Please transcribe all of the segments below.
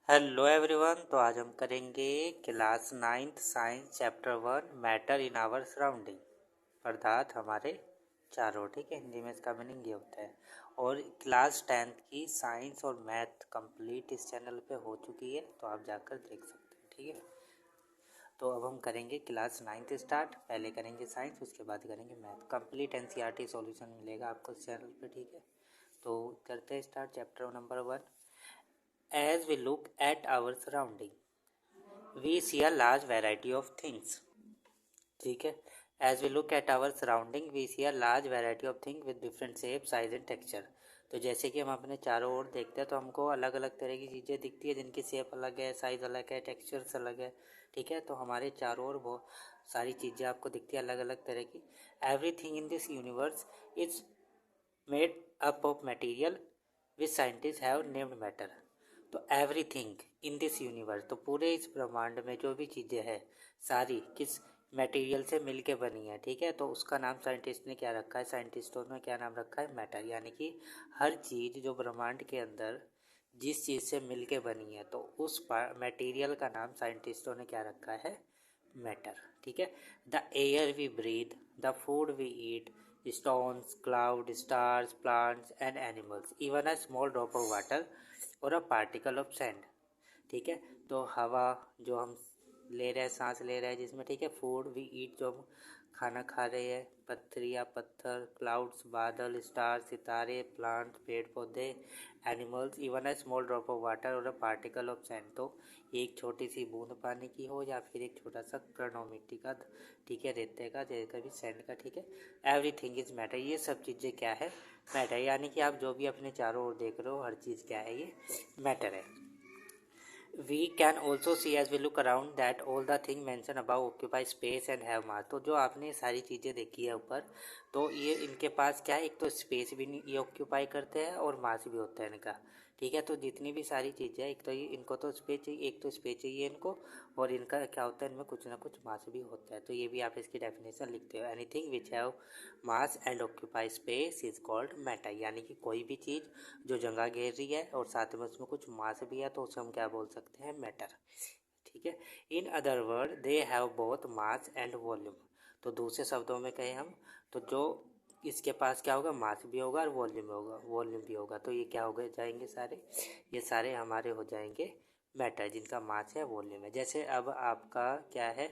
Hello everyone. तो आज हम करेंगे class ninth science chapter 1 matter in our surrounding, पदार्थ हमारे चारों। ठीक है, हिंदी में इसका मीनिंग ये होता है। और क्लास 10th की साइंस और मैथ कंप्लीट इस चैनल पे हो चुकी है, तो आप जाकर देख सकते हैं। ठीक है, तो अब हम करेंगे क्लास 9th स्टार्ट। पहले करेंगे साइंस, उसके बाद करेंगे मैथ। कंप्लीट एनसीईआरटी सॉल्यूशन मिलेगा आपको इस चैनल पे। ठीक है, तो करते हैं start chapter number 1। As we look at our surrounding, we see a large variety of things. ठीक है, as we look at our surrounding, we see a large variety of things with different shape, size and texture. तो जैसे कि हम अपने चारों ओर देखते हैं तो हमको अलग अलग तरह की चीज़ें दिखती है, जिनकी शेप अलग है, साइज़ अलग है, टेक्सचर्स अलग है। ठीक है, तो हमारे चारों ओर बहुत सारी चीज़ें आपको दिखती है अलग अलग तरह की। Everything in this universe is made up of material which scientist have named matter. तो एवरीथिंग इन दिस यूनिवर्स, तो पूरे इस ब्रह्मांड में जो भी चीज़ें हैं सारी किस मटेरियल से मिलके बनी है। ठीक है, तो उसका नाम साइंटिस्ट ने क्या रखा है, साइंटिस्टों ने क्या नाम रखा है, मैटर। यानी कि हर चीज़ जो ब्रह्मांड के अंदर जिस चीज़ से मिलके बनी है, तो उस मटेरियल का नाम साइंटिस्टों ने क्या रखा है, मैटर। ठीक है, the air we breathe, the food we eat, stones, cloud, stars, plants and animals, even a small drop of water or a particle of sand। ठीक है, तो हवा जो हम ले रहे हैं, सांस ले रहे हैं जिसमें, ठीक है, फूड वी ईट जो हम खाना खा रहे हैं, पत्थर या पत्थर, क्लाउड्स बादल, स्टार सितारे, प्लांट पेड़ पौधे, animals, even a small drop of water और अ पार्टिकल ऑफ सैंड। तो एक छोटी सी बूंद पानी की हो या फिर एक छोटा सा कण हो मिट्टी का, ठीक है, रेते का, जैसे कभी सैंड का। ठीक है, एवरीथिंग इज मैटर, ये सब चीज़ें क्या है, मैटर। यानी कि आप जो भी अपने चारों ओर देख रहे हो हर चीज़ क्या है, ये मैटर है। We can also see as we look around that all the things mentioned above occupy space and have mass। तो जो आपने सारी चीज़ें देखी है ऊपर, तो ये इनके पास क्या है, एक तो स्पेस भी नहीं ये ऑक्यूपाई करते हैं और मास भी होता है इनका। ठीक है, तो जितनी भी सारी चीज़ें हैं, एक तो ये इनको तो स्पेस चाहिए, एक तो स्पेस चाहिए इनको, और इनका क्या होता है, इनमें कुछ ना कुछ मास भी होता है। तो ये भी आप इसकी डेफिनेशन लिखते हो, anything which have mass and occupy space is called matter. यानी कि कोई भी चीज़ जो जगह घेर रही है और साथ में उसमें कुछ मास भी है, तो उसे हम क्या बोल सकते हैं, मैटर। ठीक है, in other word they have both mass and volume. तो दूसरे शब्दों में कहें हम, तो जो इसके पास क्या होगा, मास भी होगा और वॉल्यूम भी होगा। तो ये क्या हो गए जाएंगे सारे, ये सारे हमारे हो जाएंगे मैटर, जिनका मास है, वॉल्यूम है। जैसे अब आपका क्या है,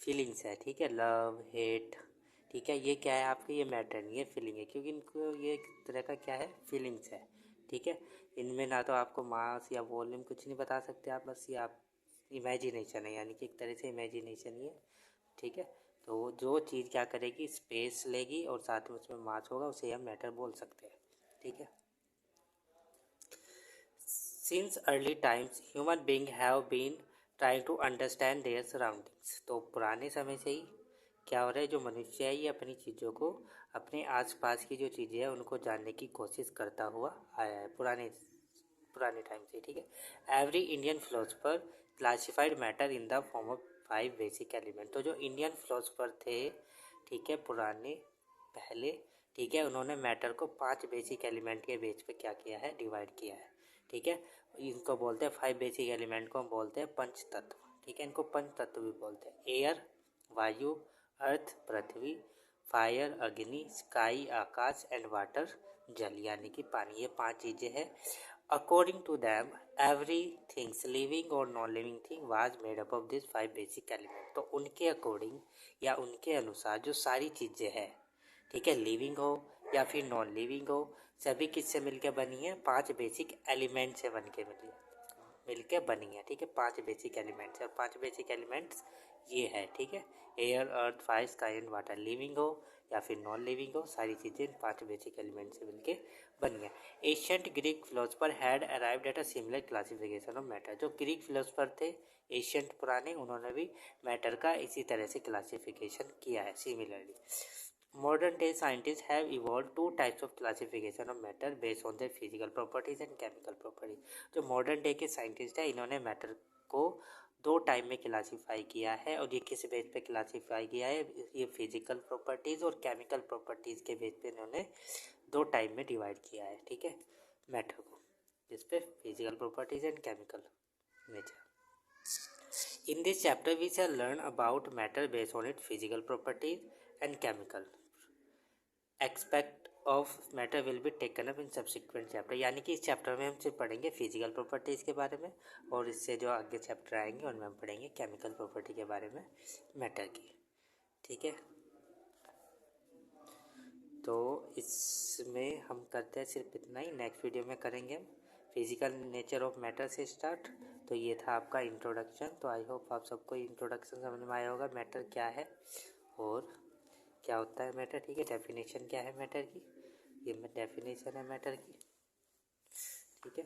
फीलिंग्स है। ठीक है, लव हेट, ठीक है, ये क्या है आपके, ये मैटर नहीं है, फीलिंग है, क्योंकि इनको ये एक तरह का क्या है, फीलिंग्स है। ठीक है, इनमें ना तो आपको मास या वॉल्यूम कुछ नहीं बता सकते आप, बस ये आप इमेजिनेशन है, यानी कि एक तरह से इमेजिनेशन ही है। ठीक है, तो जो चीज़ क्या करेगी, स्पेस लेगी और साथ में उसमें मास होगा, उसे हम मैटर बोल सकते हैं। ठीक है, since early times human being have been trying to understand their surroundings. तो पुराने समय से ही क्या हो रहा है, जो मनुष्य है ये अपनी चीज़ों को, अपने आसपास की जो चीज़ें हैं उनको जानने की कोशिश करता हुआ आया है पुराने पुराने टाइम से। ठीक है, every Indian philosopher classified matter in the form of 5 basic element. तो जो इंडियन फिलोसफर थे, ठीक है, पुराने पहले, ठीक है, उन्होंने मैटर को 5 बेसिक एलिमेंट के बेस पे क्या किया है, डिवाइड किया है। ठीक है, इनको बोलते हैं 5 बेसिक एलिमेंट को हम बोलते हैं पंच तत्व। ठीक है, इनको पंच तत्व भी बोलते हैं। एयर वायु, अर्थ पृथ्वी, फायर अग्नि, स्काई आकाश एंड वाटर जल, यानी कि पानी। ये 5 चीज़ें हैं। According to them every things living और non living thing was made up of this 5 basic element. तो उनके अकॉर्डिंग या उनके अनुसार जो सारी चीज़ें हैं, ठीक है, लिविंग हो या फिर नॉन लिविंग हो, सभी किससे मिलकर बनी है, 5 बेसिक एलिमेंट से मिलके बनी है। ठीक है, 5 बेसिक एलिमेंट्स, और 5 बेसिक एलिमेंट्स ये है। ठीक है, air earth fire sky and water, living हो या फिर नॉन लिविंग हो, सारी चीज़ें 5 बेसिक एलिमेंट से मिलके बनी है। Ancient Greek philosopher had arrived at a similar classification of matter. जो ग्रीक फिलोसफर थे एशियंट पुराने, उन्होंने भी मैटर का इसी तरह से क्लासिफिकेशन किया है similarly. Modern day scientists have evolved 2 types of classification of matter based on their physical properties and chemical properties। जो मॉडर्न डे के साइंटिस्ट हैं, इन्होंने मैटर को 2 टाइप में क्लासीफाई किया है। और ये किस बेस पे क्लासीफाई किया है, ये फिजिकल प्रॉपर्टीज़ और केमिकल प्रॉपर्टीज़ के बेस पे इन्होंने 2 टाइप में डिवाइड किया है। ठीक है, मैटर को, जिस पे physical properties and chemical. nature. In this chapter we shall learn about matter based on its physical properties and chemical aspect of matter will be taken up in subsequent chapter. यानी कि इस chapter में हम सिर्फ पढ़ेंगे physical properties के बारे में, और इससे जो आगे चैप्टर आएंगे उनमें हम पढ़ेंगे केमिकल प्रॉपर्टी के बारे में मैटर की। ठीक है, तो इसमें हम करते हैं सिर्फ इतना ही। नेक्स्ट वीडियो में करेंगे हम फिजिकल नेचर ऑफ मैटर से स्टार्ट। तो ये था आपका इंट्रोडक्शन। तो आई होप आप सबको इंट्रोडक्शन समझ में आया होगा, मैटर क्या है और क्या होता है मैटर। ठीक है, डेफिनेशन क्या है मैटर की, ये डेफिनेशन है मैटर की। ठीक है,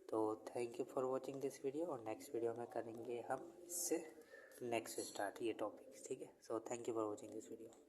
तो thank you for watching this video, और नेक्स्ट वीडियो में करेंगे हम इससे नेक्स्ट स्टार्ट ये टॉपिक। ठीक है, so thank you for watching this video.